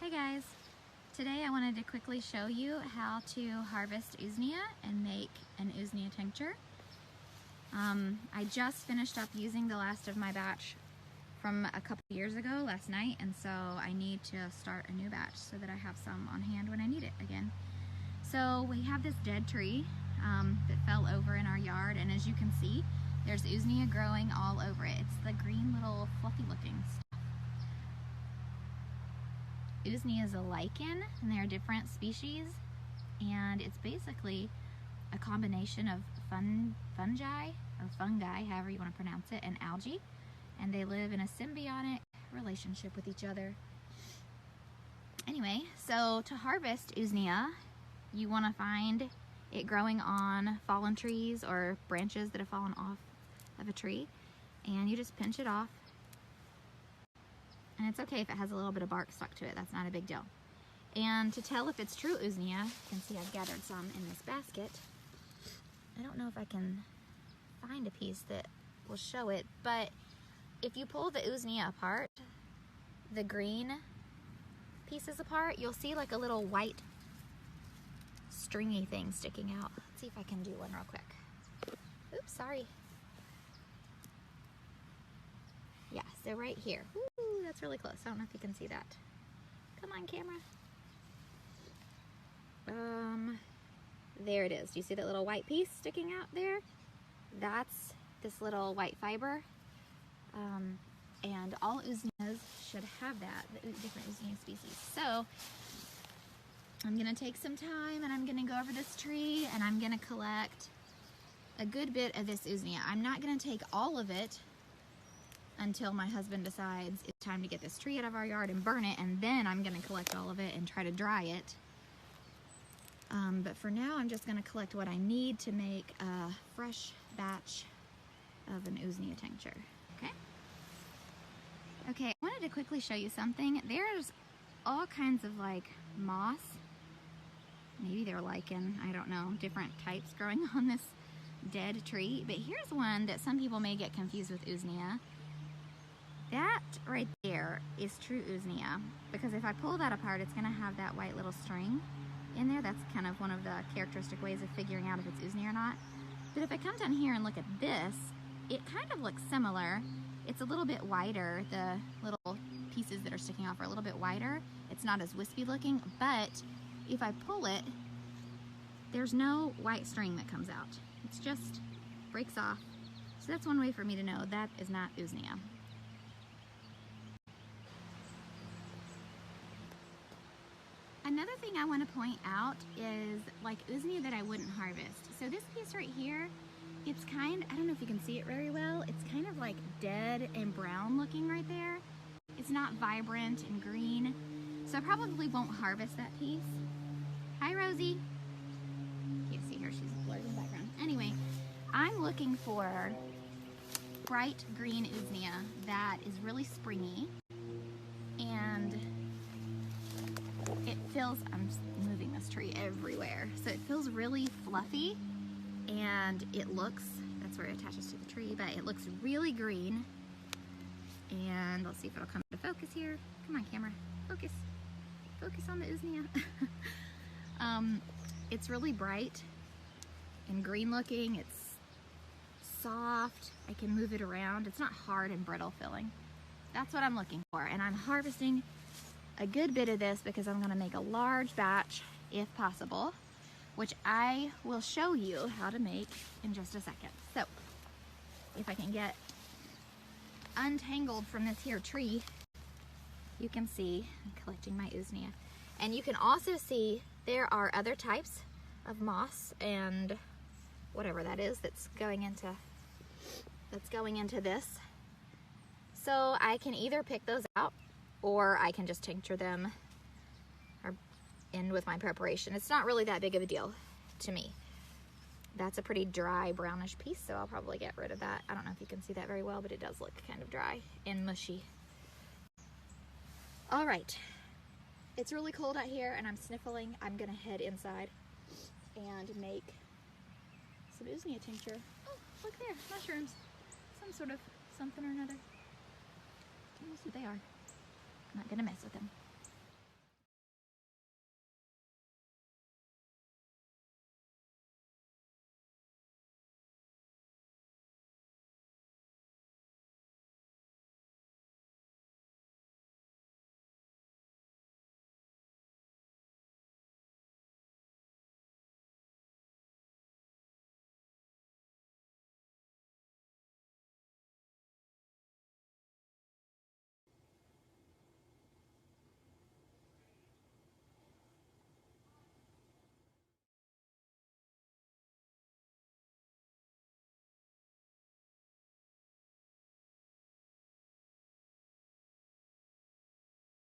Hey guys, today I wanted to quickly show you how to harvest Usnea and make an Usnea tincture. I just finished up using the last of my batch from a couple years ago last night, and so I need to start a new batch so that I have some on hand when I need it again. So we have this dead tree that fell over in our yard, and as you can see, there's Usnea growing all over it. It's the green little fluffy looking stuff. Usnea is a lichen, and there are different species, and it's basically a combination of fungi, however you want to pronounce it, and algae, and they live in a symbiotic relationship with each other. Anyway, so to harvest Usnea, you want to find it growing on fallen trees or branches that have fallen off of a tree, and you just pinch it off. And it's okay if it has a little bit of bark stuck to it, that's not a big deal. And to tell if it's true Usnea, you can see I've gathered some in this basket. I don't know if I can find a piece that will show it, but if you pull the Usnea apart, the green pieces apart, you'll see like a little white stringy thing sticking out. Let's see if I can do one real quick. Oops, sorry. Yeah, so right here. Ooh, that's really close. I don't know if you can see that. Come on, camera. There it is. Do you see that little white piece sticking out there? That's this little white fiber. And all Usneas should have that, the different Usnea species. So I'm gonna take some time and I'm gonna go over this tree and I'm gonna collect a good bit of this Usnea. I'm not gonna take all of it until my husband decides it's time to get this tree out of our yard and burn it, and then I'm gonna collect all of it and try to dry it. But for now, I'm just gonna collect what I need to make a fresh batch of an Usnea tincture, okay? Okay, I wanted to quickly show you something. There's all kinds of like moss, maybe they're lichen, I don't know, different types growing on this dead tree, but here's one that some people may get confused with Usnea. That right there is true Usnea, because if I pull that apart, it's gonna have that white little string in there. That's kind of one of the characteristic ways of figuring out if it's Usnea or not. But if I come down here and look at this, it kind of looks similar. It's a little bit wider. The little pieces that are sticking off are a little bit wider. It's not as wispy looking, but if I pull it, there's no white string that comes out. It's just breaks off. So that's one way for me to know that is not Usnea. Another thing I want to point out is like Usnea that I wouldn't harvest. So this piece right here, it's kind, I don't know if you can see it very well, it's kind of like dead and brown looking right there. It's not vibrant and green, so I probably won't harvest that piece. Hi Rosie. Can't see her, she's blurred in the background. Anyway, I'm looking for bright green Usnea that is really springy, and it feels, I'm moving this tree everywhere, so it feels really fluffy, and it looks, that's where it attaches to the tree, but it looks really green. And let's see if it'll come to focus here. Come on, camera, focus. Focus on the Usnea. It's really bright and green looking. It's soft. I can move it around. It's not hard and brittle feeling. That's what I'm looking for, and I'm harvesting a good bit of this because I'm gonna make a large batch if possible, which I will show you how to make in just a second. So if I can get untangled from this here tree, you can see I'm collecting my Usnea. And you can also see there are other types of moss and whatever that is that's going into this. So I can either pick those out, or I can just tincture them or in with my preparation. It's not really that big of a deal to me. That's a pretty dry brownish piece, so I'll probably get rid of that. I don't know if you can see that very well, but it does look kind of dry and mushy. All right, it's really cold out here and I'm sniffling. I'm gonna head inside and make some Usnea tincture. Oh, look there, mushrooms. Some sort of something or another. Who knows what they are? I'm not gonna mess with them.